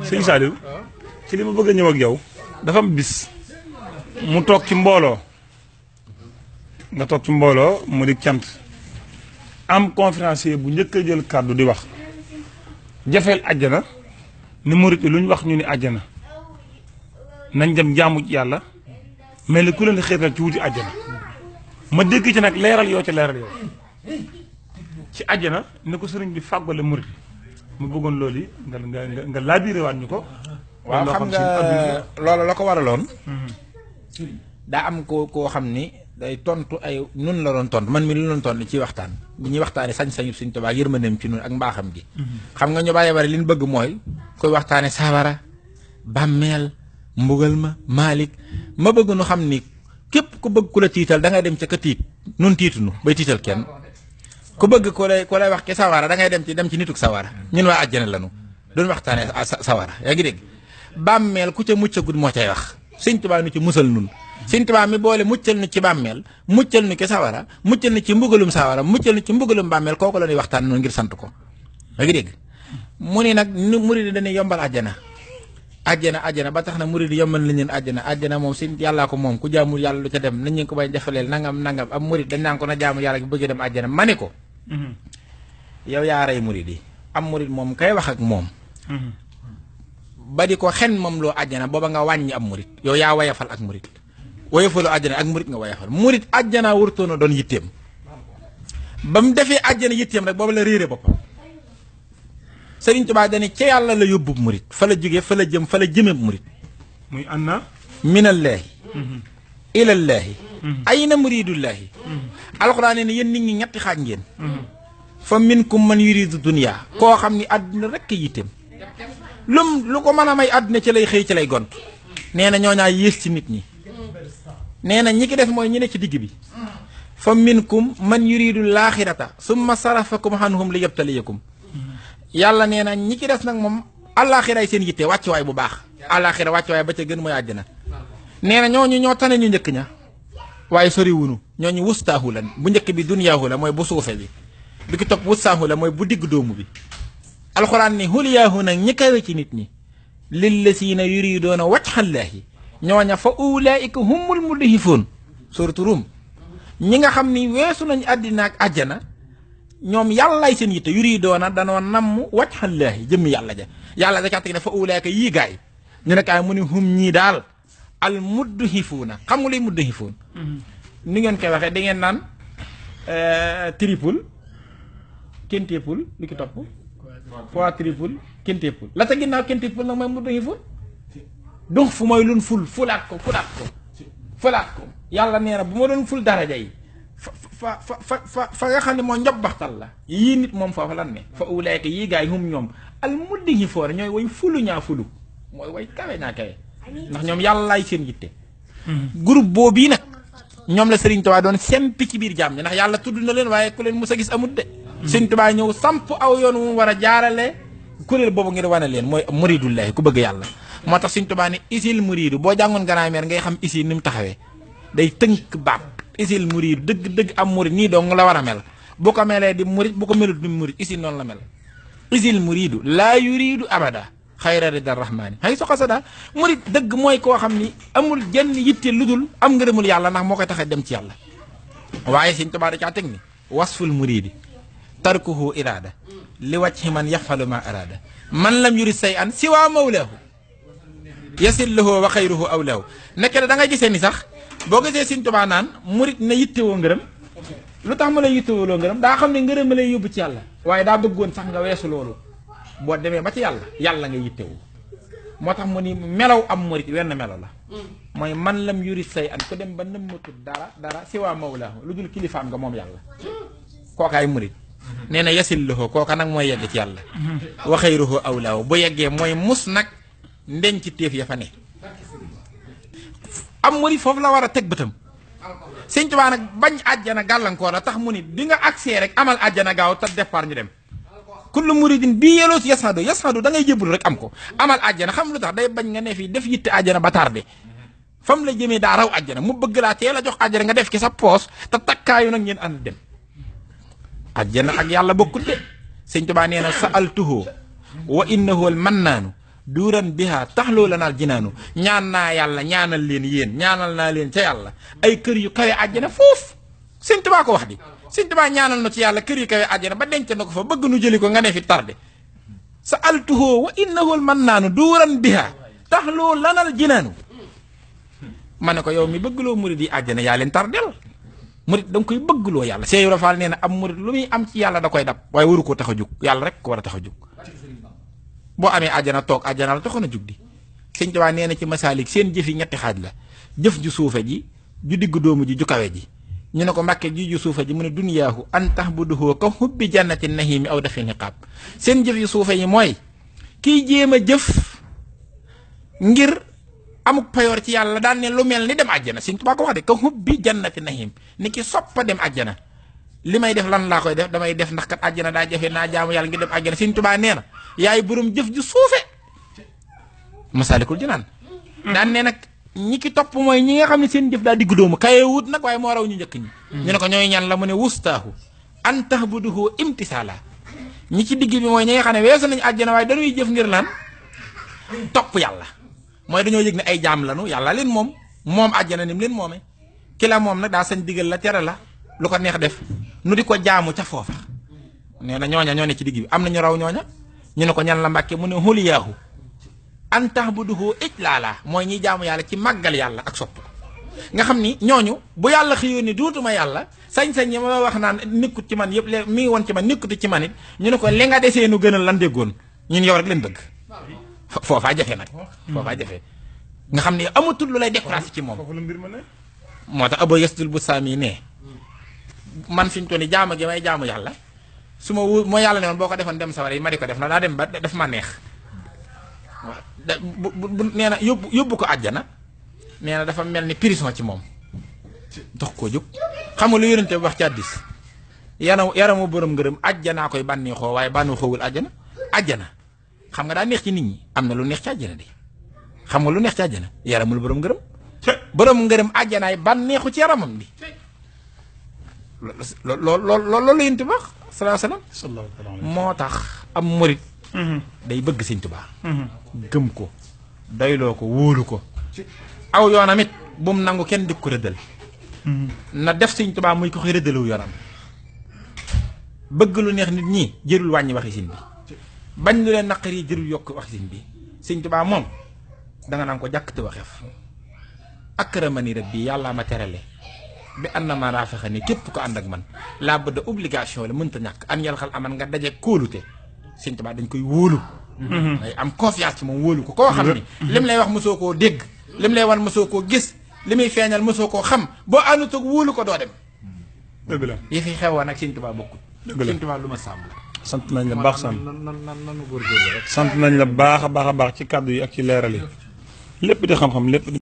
sëñ Saliou ci li ma bëgg a ñëw ak yow dafa am bis mu toog ci mbooloo nga toog ci mbooloo mu di cant am conférencier bu njëkk a jël kàddu di wax jafeel àjjana ni murit yi lu ñu wax ñu ni àjjana nañ dem jaamu ci yàlla mel ni ku leen di xeetal ci wuti àjjana ma dégg ci nag leeral yoo ci leeral yow ci àjjana ni ko sëriñ bi fàggale murit mu bëggoon loolu yi nga laabiré waat ñu ko. waaw xam nga loolu la ko waraloon. daa am koo xam ni day tontu ay nun la doon tontu man mi lu doon tontu ci waxtaan bi ñuy waxtaane sañ-sañu Sëriñ Tuubaa yërmandeem ci nun ak mbaaxam gi. xam nga ñu bàyyi bari li ñu bëgg mooy koy waxtaane sawara bàmmeel mbugal ma Malick ma bëgg nu xam ni képp ku bëgg ku la tiital da ngay dem ca ka tiit nun tiitunu bay tiital kenn ku bëgg ku lay wax ci sawara da ngay dem ci nituk sawara ñun waa àjjana lanu doon waxtaane sawara yaa ngi dégg bàmmeel ku ca muccagut moo cay wax Sëriñ Tuubaa nu ci musal nun Sëriñ Tuubaa mi boole muccal nu ci bàmmeel muccal nu ci sawara muccal nu ci mbugalum sawara muccal nu ci mbugalum bàmmeel kooku la ñuy waxtaan noonu ngir sant ko yaa ngi dégg mu ni nag murid dañuy yombal àjjana ba tax na murid yombal nañ leen àjjana moom si yàllaa ko moom ku jaamul yàlla lu ca dem nañ ñu ko bay defaleel nangam am murid dañ naan ko na jaamu yàlla gi bëgg dem àjjana ma ni ko yow yaa rey murid yi am murid moom kay wax ak moom ba di ko xen moom loo àjjana booba nga wàññi am murid yow yaa wayafal ak murid wayafalu àjjana ak murid nga wayafal murid àjjana wërtoon a doon yitteem ba mu defee àjjana yitteem rek booba la réere boppam Sëriñ Tuubaa dani ca yàlla la yóbbu murid fa la jógee fa la jëm fa la jëme murid muy anna minallaahi ilallaahi ayna muridullaahi alxuraan ne yéen nit ñi ñetti xaaj ngeen fa minkum man yuridu dunya koo xam ni àdduna rekk yitteem lu ko mën a may àdduna ci lay xëy ci lay gont nee na ñooñaa yées ci nit ñi nee na ñi ki def mooy ñi ne ci digg bi fa minkum man yuridu laaxirata summa sarafakum anhum li yabtaliyakum yàlla nee na ñi ki des nag moom àllaaxiraay seen yitte wàccuwaay bu baax àllaaxira wàccuwaay ba ca gën mooy àjjana nee na ñooñu ñoo tane ñu njëkk ña waaye sori wunu ñooñu wustaahu lan bu njëkk bi dunyaahu la mooy bu suufe bi ki topp wustaahu la mooy bu digg doomu bi alxuraan ni huliyaahu nag ñi kawe ci nit ñi lillasiina yuridoona wajhallaahi ñooña fa ulaa'ika humul mudhifuun suuratu Rum ñi nga xam ni weesu nañu àddina ak àjjana ñoom yàllaay seen yitte yuridoona danoo namm wajhallaahi jëmmi yàlla ja da càtt gi ne fa ulaa'ika yii gaay ñu ne kaay mu ni hum ñii daal al mudhifuuna xam nga luy mudhifuun ni ngeen koy waxee da ngeen naan triple quintuple li ki topp quadruple quintuple la ca ginnaaw quintuple nag mooy mudhifuun donc fu mooy lun fulaat ko yàlla nee na bu ma doon ful daraja yi fa nga xam ne moo njobbaxtal la yii nit moom foofu lan ne fa ulaayka yii gaay hum ñoom al mudhifuuna ñooy way fulu ñaa fulu mooy way kawe ñaa kawe ndax ñoom yàllaay seen yitte groupe boobu yi nag ñoom la Sëriñ Tuubaa doon sempi ci biir jaam ñi ndax yàlla tudd na leen waaye ku leen mës a gis amut de Sëriñ Tuubaa ñëw samp aw yoon wu mu war a jaarale kuréel boobu ngir wane leen mooy muridullahi ku bëgg yàlla moo tax Sëriñ Tuubaa ne isil muridu boo jàngoon grammaire ngay xam isil ni mu taxawee day tënk baat isil muridu dëgg am murid nii dong la war a mel bu ko melee di murid bu ko melut di murid isil noonu la mel isil muridu laa yuridu abada xayra rida rahmaani xay so xasada murid dëgg mooy koo xam ni amul jenn yitte lu dul am ngërëmul yàlla ndax moo koy taxee dem ci yàlla waaye Sëriñ Tuubaa da caa teg ni wasful muridi tarkuhu iraada li wajhi man yafalu ma araada man lam yurid say an siwa mawlaahu yasil lahu wa xayruhu awlaahu nekk da nga gisee ni sax boo gisee Sëriñ Tuubaa naan murid na yittewoo ngërëm lu tax ma lay yittewoo loo ngërëm daa xam ne ngërëm ma lay yóbbu ci yàlla waaye daa bëggoon sax nga weesu loolu boo demee ba ci yàlla nga yittewoo moo tax mu ni melaw am murid wenn melo la mooy man lam yurid say an ku dem ba nëmmatul dara siwa mawlaahu lu dul kilifaam nga moom yàlla kookaay murid nee na yasil lahu kooka nag mooy yegg ci yàlla wa xayruhu awlaahu bu yeggee mooy mus nag ndenc téef ya fa ne am murid foofu la war a teg bëtam Sëriñ Tuubaa nag bañ àjjana gàllankoor la tax mu ni di nga accès rek amal àjjana gaaw te départ ñu dem kullu muridin bii yeloos yasadu da ngay jébbalu rek am ko amal àjjana xam lu tax day bañ nga ne fii def yitte àjjana ba tardé fam la jëmee daa raw àjjana mu bëgg laa teel a jox àjjana nga def ki sa poos te takkaayu nag ngeen ànd dem àjjana ak yàlla bokkut de sëñ Tuubaa nee na sa'altuhu wa innahu al mannaanu duuran biha taxloo la naal jinaanu ñaan naa yàlla ñaanal leen yéen ñaanal naa leen ca yàlla ay kër yu kawe àjjana foofu sëñ Tuubaa ko wax di sëñ Tuubaa ñaanal na ci yàlla kër yu kawe àjjana ba denc na ko fa bëgg nu jëli ko nga ne fi tarde sa'altuhu wa innahu al mannaanu duuran biha taxloo la naal jinaanu ma ne ko yow mi bëggloo murid yi àjjana yaa leen tardel murid da nga koy bëggloo yàlla Cheikh Ibra Fall nee na am murid lu muy am ci yàlla da koy dab waaye waru koo tax a jug yàlla rek ko war a tax a jug boo amee àjjana toog àjjana la taxoon a jug di sëñ Tuubaa nee na ci masaalik seen jëf yi ñetti xaaj la jëf ju suufe ji ju digg doomu ji ju kawe ji ñu ne ko Mbàkke ji ju suufe ji mu ne duniyaahu an tahbuduhu ka hubbi jannati nahimi aw dafil niqaab seen jëf yu suufe yi mooy kiy jéem a jëf ngir amuk payoor ci yàlla daan ne lu mel ni dem àjjana sëñ Tuubaa ko wax de ka hubbi jannati nahim ni ki soppa dem àjjana li may def lan laa koy def damay def ndax kat àjjana daa jafe naa jaamu yàlla ngir dem àjjana sëñ Tuubaa nee na yaay borom jëf ju suufe Masaalikul Jinaan daan ne nag ñi ki topp mooy ñi nga xam ne seen jëf daa diggu doomu kaye wut nag waaye moo raw ñu njëkk ñi ñu ne ko ñooy ñan la mu ne wustaahu an tahbuduhu imtisaala ñi ci digg bi mooy ñi nga xam ne weesu nañu àjjana waaye dañuy jëf ngir lan topp yàlla mooy dañoo yëg ne ay jaam lanu yàlla leen moom àjjana ni mu leen moome ki la moom nag daa sañ digal la tere la lu ko neex def nu di ko jaamu ca foofa nee na ñooña ñoo ne ci digg bi am na ñu raw ñooña ñu ne ko ñan la Mbàkke mu ne huliyaahu an tahbuduhu ijlaala mooy ñiy jaamu yàlla ci màggal yàlla ak sopp nga xam ni ñooñu bu yàlla xëyoon ni duutuma yàlla sañ-sañ yi ma wax naan nekkut ci man yëpp léegi mi ngi woon ci man nekkutu ci man it ñu ne ko li nga desee nu gënal lan déggoon ñun yow rek leen bëgg foofaa jafe nag foofaa jafe nga xam ne amatul lu lay découragé ci moom moo tax abo yestul bu saami ne man fi mu toll nii jaamu gi may jaamu yàlla su ma wóor moo yàlla ne woon boo ko defoon dem sawara yi ma di ko def na daa dem ba def ma neex waaw bu nee na yóbbu ko àjjana nee na dafa mel ni prison ci moom dox koo jóg xam nga lu yonente bi wax ci hadiis yaramu borom ngërëm àjjanaa koy bànneexoo waaye bànneexoowul àjjana xam nga daa neex ci nit ñi am na lu neex ci àjjana di xam nga lu neex ci àjjana yaramul borom ngërëm borom ngërëm àjjanaay bànneexu ci yaramam di loolu la yonente bi wax sallallahu alayhi wasallam moo tax am murit day bëgg sëñ Tuubaa gëm ko doyloo ko wóolu ko aw yoonam it bu mu nangu kenn di ko rëddal na def sëñ Tuubaa muy ko koy rëddalewu yoonam bëgg lu neex nit ñi jërul wàññi waxi sëñ bi bañ lu leen naqari jërul yokk waxi sëñ bi sëñ Tuubaa moom danga naan ko jàkk te waxeef akramani rabbi yàllaa ma terale bi ànd na ma rafexa ni képp ko ànd ak man laa bëgg obligation la mënta ñàkk an yàlla xal aman nga daje kóolute sëñ Tuubaa dañ koy wóolu ngay am confiance ci moom wóolu ko koo xam ni lim lay wax mosoo koo dégg lim lay wan mosoo koo gis li muy feeñal mosoo koo xam boo àndut ak wóolu ko doo dem dëgg la yi fi xewoon ak sëñ Tuubaa bokkut sëñ Tuubaa lu ma sàmm sant nañ la baax sant nanu góorgóorlu rek sant nañ la baax a baax ci kàddu yi ak ci leeral yi lépp di xam-xam lépp